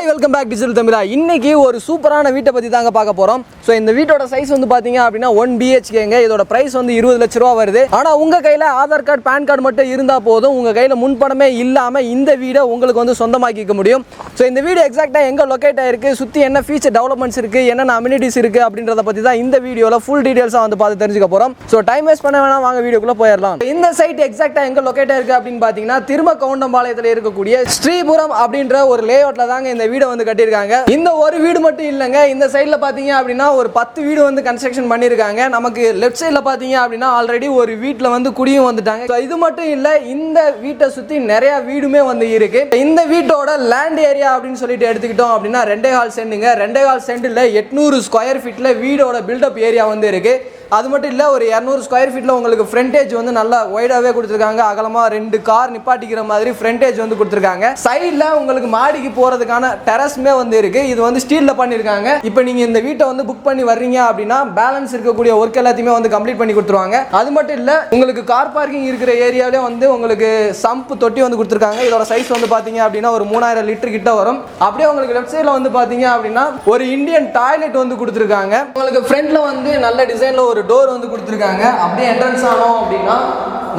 Hi welcome back digital தமிழா. இன்னைக்கு ஒரு சூப்பரான வீட்டை பற்றி தாங்க பார்க்க போகிறோம். ஸோ இந்த வீட்டோட சைஸ் வந்து பார்த்தீங்க அப்படின்னா 1 BHKங்க. இதோட ப்ரைஸ் வந்து 20 லட்ச ரூபா வருது. ஆனால் உங்கள் கையில் ஆதார் கார்டு பேன் கார்டு மட்டும் இருந்தால் போதும். உங்கள் கையில் முன்பணமே இல்லாமல் இந்த வீடை உங்களுக்கு வந்து சொந்தமாக்கிக்க முடியும். ஸோ இந்த வீடு எக்ஸாக்டாக எங்கே லொக்கேட் ஆகிருக்கு, சுற்றி என்ன ஃபீச்சர் டெவலப்மெண்ட்ஸ் இருக்குது, என்னென்ன அம்யூனிட்டிஸ் இருக்குது அப்படின்றத பற்றி தான் இந்த வீடியோவில் ஃபுல் டீட்டெயில்ஸாக வந்து பார்த்து தெரிஞ்சுக்க போகிறோம். ஸோ டைம் வேஸ்ட் பண்ண வேணாம், வாங்க வீடியோக்குள்ளே போயிடலாம். இந்த சைட் எக்ஸாக்டாக எங்கே லொக்கேட் ஆகிருக்கு அப்படின்னு பார்த்தீங்கன்னா திருமக்கவுண்டம்பாளையத்தில் இருக்கக்கூடிய ஸ்ரீபுரம் அப்படின்ற ஒரு லேஅவுட்டில் தாங்க இந்த வீடை வந்து கட்டியிருக்காங்க. இந்த ஒரு வீடு மட்டும் இல்லைங்க, இந்த சைடில் பார்த்தீங்க அப்படின்னா ஒரு 10 வீடு வந்து கன்ஸ்ட்ரக்ஷன் பண்ணியிருக்காங்க. நமக்கு லெஃப்ட் சைடில் பார்த்தீங்க அப்படின்னா ஆல்ரெடி ஒரு வீட்டில் வந்து குடியும் வந்துட்டாங்க. இது மட்டும் இல்லை, இந்த வீட்டை சுற்றி நிறைய வீடுமே வந்து இருக்கு. இந்த வீட்டோட லேண்ட் ஏரியா அப்படின்னு சொல்லிட்டு எடுத்துக்கிட்டோம் அப்படின்னா 2.5 சென்ட்டுங்க. 2.5 சென்ட்டில் 800 ஸ்கொயர் ஃபீட்டில் வீடோட பில்டப் ஏரியா வந்து இருக்கு. அது மட்டும் இல்லை, ஒரு 200 ஸ்கொயர் ஃபீட்டில் உங்களுக்கு ஃப்ரண்டேஜ் வந்து நல்லா வைடாகவே கொடுத்துருக்காங்க. அகலமாக 2 கார் நிப்பாட்டிக்கிற மாதிரி ஃப்ரண்டேஜ் வந்து கொடுத்துருக்காங்க. சைடில் உங்களுக்கு மாடிக்கு போகிறதுக்கான டெரஸ்மே வந்து இருக்குது. இது வந்து ஸ்டீலில் பண்ணியிருக்காங்க. இப்போ நீங்கள் இந்த வீட்டை வந்து புக் பண்ணி வர்றீங்க அப்படின்னா பேலன்ஸ் இருக்கக்கூடிய ஒர்க் எல்லாத்தையுமே வந்து கம்ப்ளீட் பண்ணி கொடுத்துருவாங்க. அது மட்டும் இல்லை, உங்களுக்கு கார் பார்க்கிங் இருக்கிற ஏரியாவிலே வந்து உங்களுக்கு சம்ப் தொட்டி வந்து கொடுத்துருக்காங்க. இதோட சைஸ் வந்து பார்த்தீங்க அப்படின்னா ஒரு 3000 லிட்டர் கிட்ட வரும். அப்படியே உங்களுக்கு லெஃப்ட் சைடில் வந்து பார்த்தீங்க அப்படின்னா ஒரு இந்தியன் டாய்லெட் வந்து கொடுத்துருக்காங்க. உங்களுக்கு ஃப்ரண்ட்டில் வந்து நல்ல டிசைனில் ஒரு டோர் வந்து கொடுத்துருக்காங்க. அப்படியே என்ட்ரன்ஸ் ஆனோம் அப்படின்னா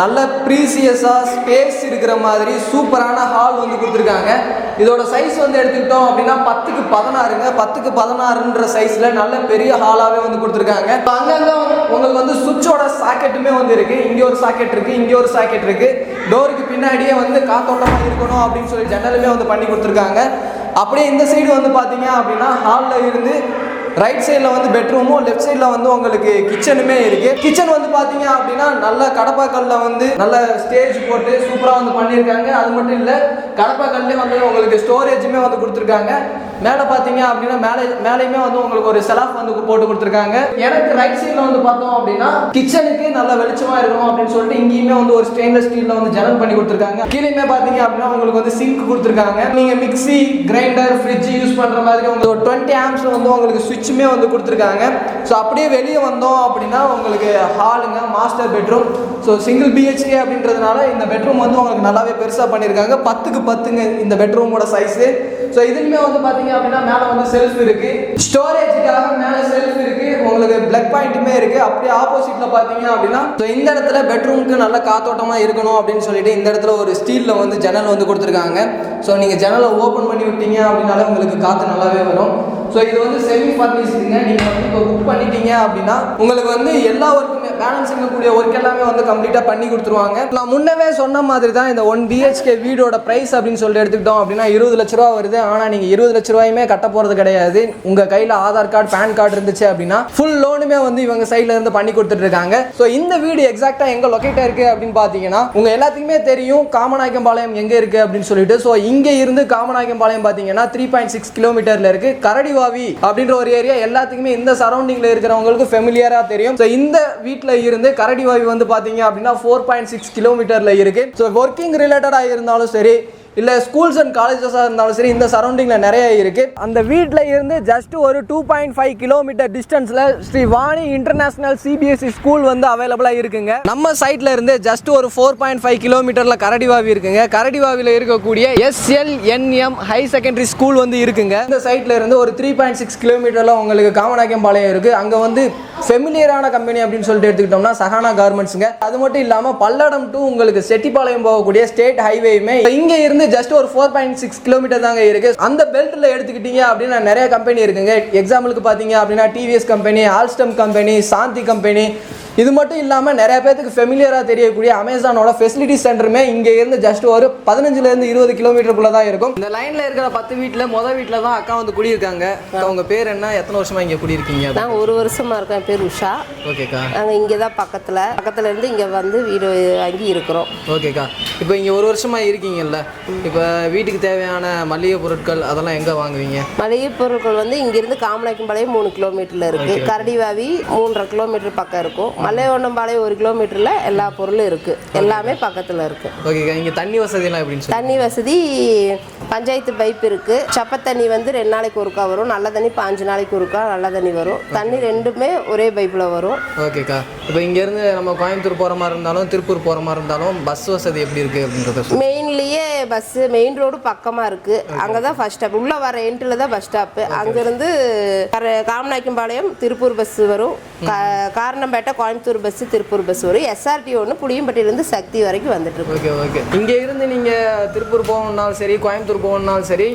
நல்ல ப்ரீசியஸாக ஸ்பேஸ் இருக்கிற மாதிரி சூப்பரான ஹால் வந்து கொடுத்துருக்காங்க. இதோட சைஸ் வந்து எடுத்துக்கிட்டோம் அப்படின்னா 10க்கு 16ங்க. 10க்கு 16ன்ற சைஸில் நல்ல பெரிய ஹாலாகவே வந்து கொடுத்துருக்காங்க. அங்கங்கே உங்களுக்கு வந்து சுவிட்சோட சாக்கெட்டுமே வந்து இருக்குது. இங்கே ஒரு சாக்கெட் இருக்குது, இங்கே ஒரு சாக்கெட் இருக்குது. டோருக்கு பின்னாடியே வந்து காத்தோட்டமாக இருக்கணும் அப்படின்னு சொல்லி ஜன்னலுமே வந்து பண்ணி கொடுத்துருக்காங்க. அப்படியே இந்த சைடு வந்து பார்த்தீங்க அப்படின்னா ஹாலில் இருந்து ரைட் சைடில் வந்து பெட்ரூமும், லெஃப்ட் சைடில் வந்து உங்களுக்கு கிச்சனுமே இருக்குது. கிச்சன் வந்து பார்த்தீங்க அப்படின்னா நல்ல கடப்பாக்கல்ல வந்து நல்ல ஸ்டேஜ் போட்டு சூப்பராக வந்து பண்ணியிருக்காங்க. அது மட்டும் இல்லை, கடப்பாக்கல்லே வந்து உங்களுக்கு ஸ்டோரேஜுமே வந்து கொடுத்துருக்காங்க. மேலே பார்த்தீங்க அப்படின்னா மேலேயுமே வந்து உங்களுக்கு ஒரு செலாஃப் வந்து போட்டு கொடுத்துருக்காங்க. எனக்கு ரைட் சைடில் வந்து பார்த்தோம் அப்படின்னா கிச்சனுக்கு நல்ல வெளிச்சமாக இருக்கணும் அப்படின்னு சொல்லிட்டு இங்கேயுமே வந்து ஒரு ஸ்டெயின்லெஸ் ஸ்டீலில் வந்து ஜன்னல் பண்ணி கொடுத்துருக்காங்க. கீழேயுமே பார்த்தீங்க அப்படின்னா உங்களுக்கு வந்து சிங்க் கொடுத்துருக்காங்க. நீங்கள் மிக்சி, கிரைண்டர், ஃப்ரிட்ஜ் யூஸ் பண்ணுற மாதிரி உங்களுக்கு 20 ஆம்ஸ் வந்து உங்களுக்கு சுவிட்சுமே வந்து கொடுத்துருக்காங்க. ஸோ அப்படியே வெளியே வந்தோம் அப்படின்னா உங்களுக்கு ஹாலுங்க, master bedroom. So single BHK அப்படின்றதுனால இந்த பெட்ரூம் வந்து உங்களுக்கு நல்லாவே பெருசாக பண்ணியிருக்காங்க. 10க்கு 10ங்க இந்த பெட்ரூமோட சைஸு. ஸோ இதுலையுமே வந்து பார்த்தீங்க அப்படின்னா மேலே வந்து செல்ஃப் இருக்கு, ஸ்டோரேஜுக்காக மேலே செல்ஃப் இருக்கு, உங்களுக்கு பிளக் பாயிண்ட்டுமே இருக்கு. அப்படியே ஆப்போசிட்ல பார்த்தீங்க அப்படின்னா ஸோ இந்த இடத்துல பெட்ரூமுக்கு நல்ல காத்தோட்டமாக இருக்கணும் அப்படின்னு சொல்லிட்டு இந்த இடத்துல ஒரு ஸ்டீலில் வந்து ஜன்னல் வந்து கொடுத்துருக்காங்க. ஸோ நீங்கள் ஜன்னலை ஓப்பன் பண்ணி விட்டீங்க அப்படின்னாலே உங்களுக்கு காற்று நல்லாவே வரும். ஸோ இது வந்து செமி ஃபர்னிஷ்டுங்க. நீங்கள் வந்து இப்போ புக் பண்ணிட்டீங்க அப்படின்னா உங்களுக்கு வந்து எல்லா ஒர்க்குமே பேலன்ஸ் இருக்கக்கூடிய ஒர்க் எல்லாமே வந்து கம்ப்ளீட்டாக பண்ணி கொடுத்துருவாங்க. நான் முன்னவே சொன்ன மாதிரி தான் இந்த 1 BHK வீடோட ப்ரைஸ் அப்படின்னு சொல்லிட்டு எடுத்துக்கிட்டோம் அப்படின்னா 20 லட்ச ரூபா வருது. ஆனால் நீங்கள் 20 லட்ச ரூபாயுமே கட்ட போகிறது கிடையாது. உங்கள் கையில் ஆதார் கார்டு, பேன் கார்டு இருந்துச்சு அப்படின்னா ஃபுல் லோனுமே வந்து இவங்க சைடில் இருந்து பண்ணி கொடுத்துட்டு இருக்காங்க. ஸோ இந்த வீடு எக்ஸாக்டாக எங்கே லொக்கேட்டாக இருக்குது அப்படின்னு பார்த்தீங்கன்னா உங்கள் எல்லாத்துக்குமே தெரியும் காமநாயக்கம்பாளையம் எங்கே இருக்குது அப்படின்னு சொல்லிட்டு. ஸோ இங்கே இருந்து காமநாயக்கம்பாளையம் பார்த்தீங்கன்னா 3.6 கிலோமீட்டரில் இருக்குது. கரடிவாவி அப்படின்ற ஒரு ஏரியா எல்லாத்துக்குமே இந்த சரௌண்டிங்கில் இருக்கிறவங்களுக்கு ஃபெமிலியராக தெரியும். ஸோ இந்த வீட்டில் இருந்து கரடிவாவி வந்து பார்த்தீங்க அப்படின்னா 4.6 கிலோமீட்டரில் இருக்குது. ஸோ ஒர்க்கிங் ரிலேட்டடாக இருந்தாலும் சரி, இல்லை ஸ்கூல்ஸ் அண்ட் காலேஜஸாக இருந்தாலும் சரி, இந்த சரௌண்டிங்கில் நிறைய இருக்குது. அந்த வீட்டில் இருந்து ஜஸ்ட் ஒரு 2.5 கிலோமீட்டர் டிஸ்டன்ஸில் Shri Vani international CBSE school வந்து அவைலபிளாக இருக்குங்க. நம்ம சைட்டில் இருந்து ஜஸ்ட் ஒரு 4.5 கிலோமீட்டரில் கரடிவாவி இருக்குங்க. கரடிவாவியில் இருக்கக்கூடிய SLNM ஹை செகண்டரி ஸ்கூல் வந்து இருக்குங்க. இந்த சைட்டில் இருந்து ஒரு 3.6 கிலோமீட்டரில் உங்களுக்கு காமநாயக்கம்பாளையம் இருக்குது. அங்கே வந்து ஃபெமிலியரான கம்பெனி அப்படின்னு சொல்லிட்டு எடுத்துக்கிட்டோம்னா சஹானா கார்மெண்ட்ஸுங்க. அது மட்டும் இல்லாமல் பல்லடம் டு உங்களுக்கு செட்டிப்பாளையம் போகக்கூடிய ஸ்டேட் ஹைவேயுமே இங்கே இருந்து ஜஸ்ட் ஒரு 4.6 கிலோமீட்டர் தாங்க இருக்கு. அந்த பெல்ட்ல எடுத்துக்கிட்டீங்க அப்படின்னா நிறைய கம்பெனி இருக்குங்க. எக்ஸாம்பிளுக்கு பார்த்தீங்க அப்படின்னா TVS கம்பெனி, ஆல்ஸ்டம் கம்பெனி, சாந்தி கம்பெனி. இது மட்டும் இல்லாமல் நிறைய பேருக்கு ஃபெமிலியராக தெரியக்கூடிய அமேசானோட ஃபெசிலிட்டி சென்டருமே இங்கே இருந்து ஜஸ்ட் ஒரு 15லேருந்து 20 கிலோமீட்டருக்குள்ள தான் இருக்கும். இந்த லைனில் இருக்கிற 10 வீட்டில் மொதல் வீட்டில் தான் அக்கா வந்து குடியிருக்காங்க. அவங்க பேர் என்ன, எத்தனை வருஷமா இங்கே குடியிருக்கீங்க? நாங்கள் 1 வருஷமா இருக்கோம். என் பேர் உஷா. ஓகேக்கா. நாங்கள் இங்கே தான் பக்கத்தில் இருந்து இங்கே வந்து வீடு வாங்கி இருக்கிறோம். ஓகேக்கா. இப்போ இங்கே 1 வருஷமா இருக்கீங்கல்ல, இப்போ வீட்டுக்கு தேவையான மளிகை பொருட்கள் அதெல்லாம் எங்கே வாங்குவீங்க? மளிகை பொருட்கள் வந்து இங்கேருந்து காமநாயக்கம்பாளையம் 3 கிலோமீட்டரில் இருக்குது. கரடிவாவி 3.5 கிலோமீட்டர் பக்கம் இருக்கும். மலையவனம்பாளையம் 1 கிலோமீட்டரில் எல்லா பொருளும் இருக்குது, எல்லாமே பக்கத்தில் இருக்குது. ஓகேக்கா. இங்கே தண்ணி வசதிலாம் எப்படின்னு சொல்லி? தண்ணி வசதி பஞ்சாயத்து பைப் இருக்குது. சப்ப தண்ணி வந்து 2 நாளைக்கு ஒருக்கா வரும், நல்ல தண்ணி 5 நாளைக்கு ஒருக்கா நல்ல தண்ணி வரும். தண்ணி ரெண்டுமே ஒரே பைப்பில் வரும். ஓகேக்கா. இப்போ இங்கேருந்து நம்ம கோயம்புத்தூர் போகிற மாதிரி இருந்தாலும் திருப்பூர் போகிற மாதிரி இருந்தாலும் பஸ் வசதி எப்படி இருக்குது அப்படின்றத? மெயின்லேயே பஸ்ஸு மெயின் ரோடு பக்கமாக இருக்குது. அங்கே தான் ஃபஸ்ட் ஸ்டாப், உள்ளே வர என்ட்ரில் தான் பஸ் ஸ்டாப்பு. அங்கேருந்து காமநாயக்கம்பாளையம் திருப்பூர் பஸ் வரும், காரணம்பேட்டை கோயம்புத்தூர் பஸ்ஸு திருப்பூர் பஸ் வரும். எஸ்ஆர்டி ஒன்று புளியம்பட்டியிலேருந்து சக்தி வரைக்கும் வந்துட்டு இருக்கு. Okay okay. இங்கே இருந்து நீங்கள் திருப்பூர் போகணுன்னாலும் சரி கோயம்புத்தூர் போகணுன்னாலும் சரி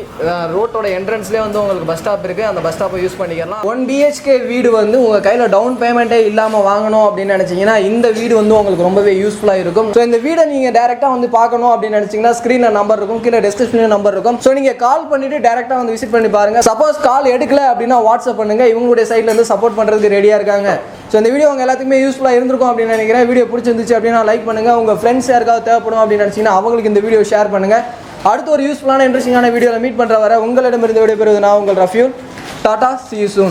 ரோட்டோட என்ட்ரன்ஸ்லேயே வந்து உங்களுக்கு பஸ் ஸ்டாப் இருக்குது, அந்த பஸ் ஸ்டாப்பை யூஸ் பண்ணிக்கலாம். 1 BHK வீடு வந்து உங்கள் கையில் டவுன் பேமெண்ட்டே இல்லாமல் வாங்கணும் அப்படின்னு நினச்சிங்கன்னா இந்த வீடு வந்து உங்களுக்கு ரொம்பவே யூஸ்ஃபுல்லாக இருக்கும். ஸோ இந்த வீடை நீங்கள் டேரெக்டாக வந்து பார்க்கணும் அப்படின்னு நினச்சிங்கன்னா ஸ்க்ரீனில் நம்பர் இருக்கும், கீழே டிஸ்கிரிப்ஷனில் நம்பர் இருக்கும். ஸோ நீங்கள் கால் பண்ணிவிட்டு டேரெக்டாக வந்து விசிட் பண்ணி பாருங்கள். சப்போஸ் கால் எடுக்கல அப்படின்னா வாட்ஸ்அப் பண்ணுங்கள், இவங்களுடைய சைட்லேருந்து சப்போர்ட் பண்ணுறதுக்கு ரெடியாக இருக்காங்க. ஸோ இந்த வீடியோ உங்கள் எல்லாத்துக்குமே யூஸ்ஃபுல்லாக இருந்திருக்கும் அப்படின்னு நினைக்கிறேன். வீடியோ பிடிச்சிருந்துச்சு அப்படின்னா லைக் பண்ணுங்கள். உங்கள் ஃப்ரெண்ட்ஸ் யாருக்காவது தேவைப்படும் அப்படின்னு நினச்சிங்கன்னா அவங்களுக்கு இந்த வீடியோ ஷேர் பண்ணுங்கள். அடுத்து ஒரு யூஸ்ஃபுல்லான இன்ட்ரெஸ்டிங்கான வீடியோவில் மீட் பண்ணுற வர உங்களிடமிருந்து விடைபெறுவது நான் உங்கள் Rafiul. Tata, see you soon.